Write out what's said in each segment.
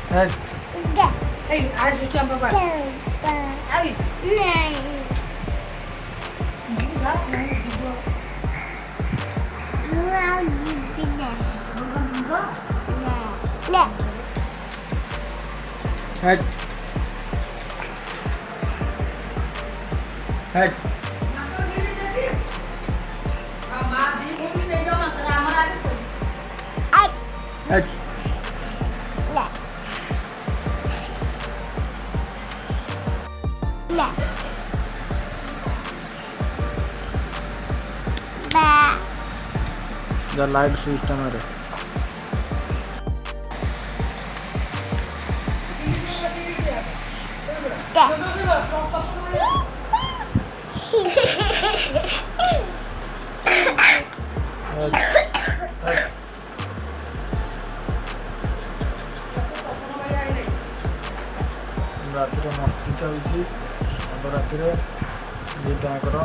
Hey. Hey, आज सुचा बाबा अभी Hey. Hey. Hey. The light system है रे. ରାତିରେ ମସ୍ତି ଚାଲିଛି ଆଉ ରାତିରେ ଦୁଇଟାଙ୍କର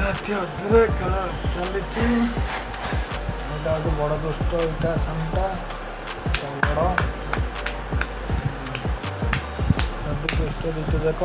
ରାତି ଅଧରେ ଖେଳ ଚାଲିଛି। ଏଇଟା ହେଉଛି ବଡ଼ ଦୁଷ୍ଟ, ଏଇଟା ସାନଟା ବଡ଼ ସବୁ ଦୁଷ୍ଟ ଦୁଇଟା ଯାକ।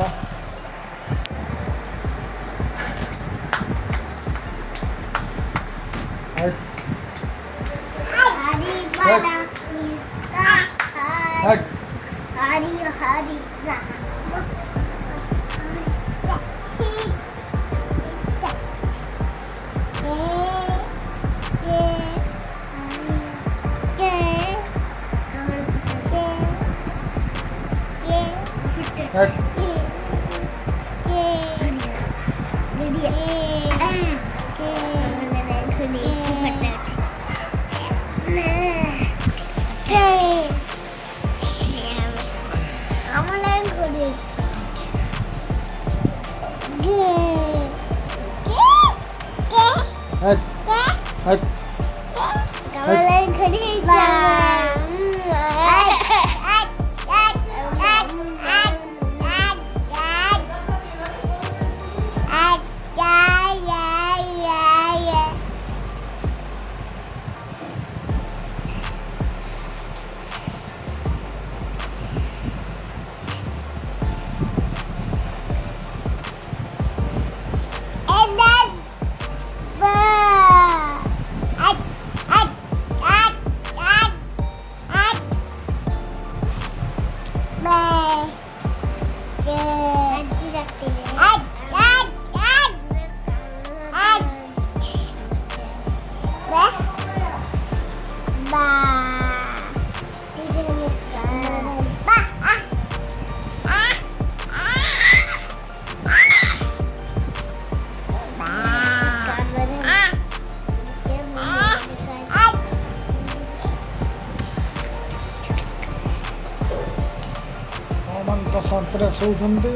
ସନ୍ତରେ ଶୋଉଛନ୍ତି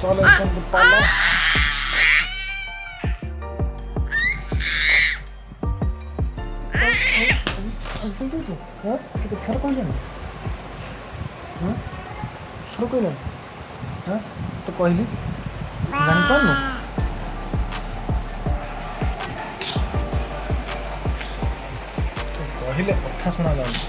ଚଲେଇଛନ୍ତି ପାଲ। ଥର କହିଲେଣି ଥର କହିଲେଣି ତ କହିଲି ଜାଣିପାରୁନୁ କହିଲେ କଥା ଶୁଣାଯାଉନି।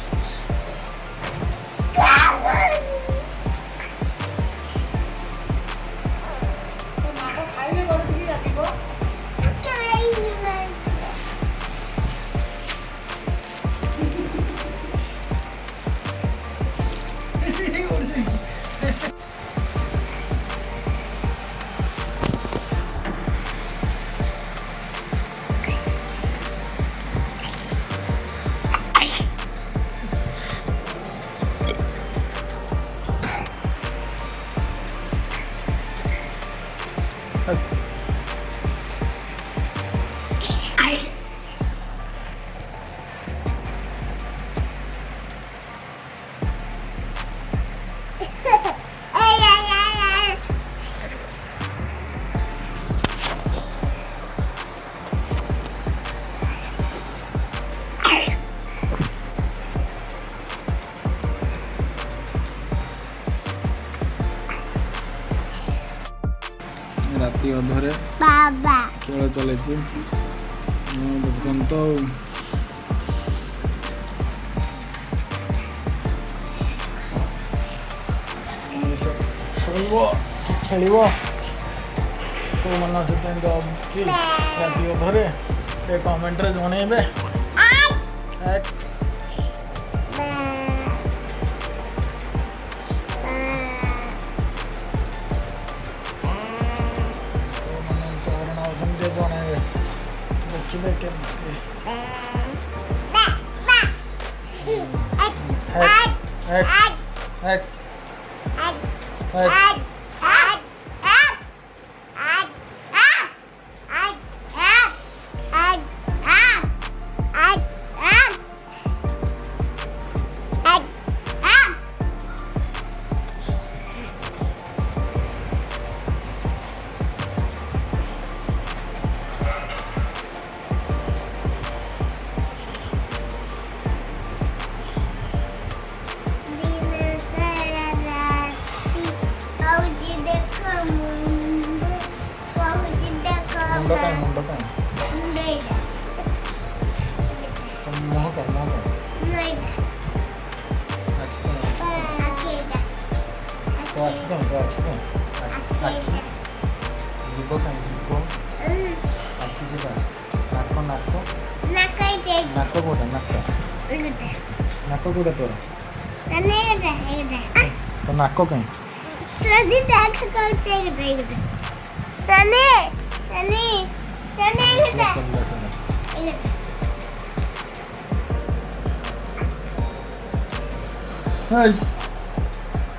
राति अधरे खेल चलती देखुन तो खेल कौ मन सहित राति अधरे कमेंट जनइबे जनइबे देखिए केमती मुंड मोह कर जीव कहीं जीव आखि से नाक नाक नाक कौटा नाक कौटा तोर तो नाक कहीं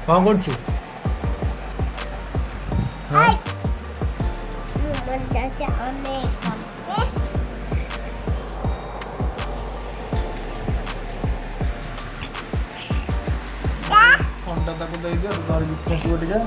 कौन कर फोनटा ताको दे दियो घर खेसिबो टिके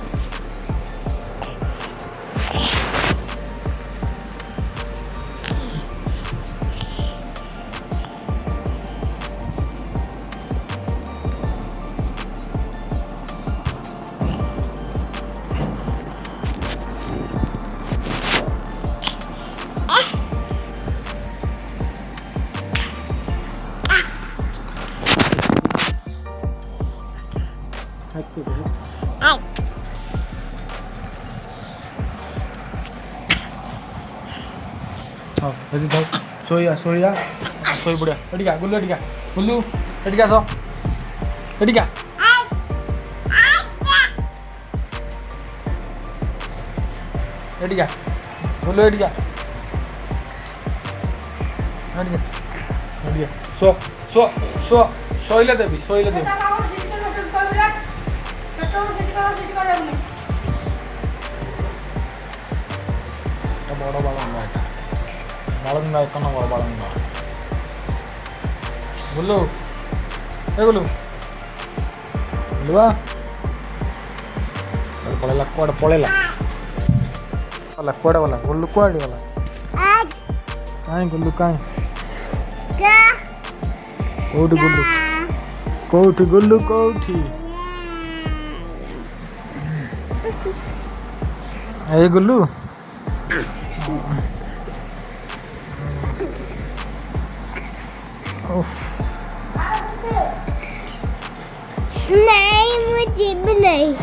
सोया सोया सोई पड़ा एटिका गुल्लू एटिका सो एटिका गुल्लू एटिका सो सो सो सोइले देवी बड़ बालंगा बालंगा एक नंबर बालंगा गुल्लू गुल्लू गुल्लुआ पड़ेला कुआड़े पड़ेला कुआड़े वाला गुल्लू कुआड़े वाला कहीं गुल्लू कहीं कौटी गुल्लू कौटी ए गुल्लू नहीं मुझे भी नहीं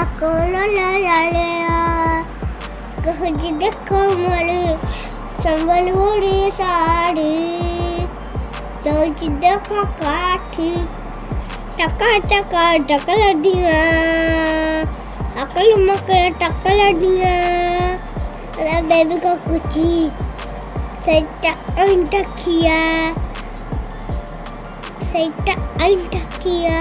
aku lalala kahji kamal sambaluri sari dauji dekha kathi taka taka takaladiya akal makal takaladiya la baby ka kuchi saita anta kiya saita anta kiya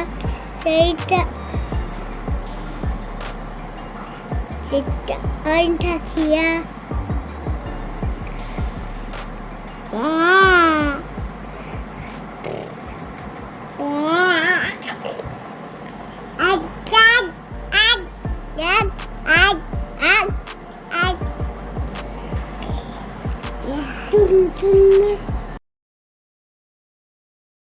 चुन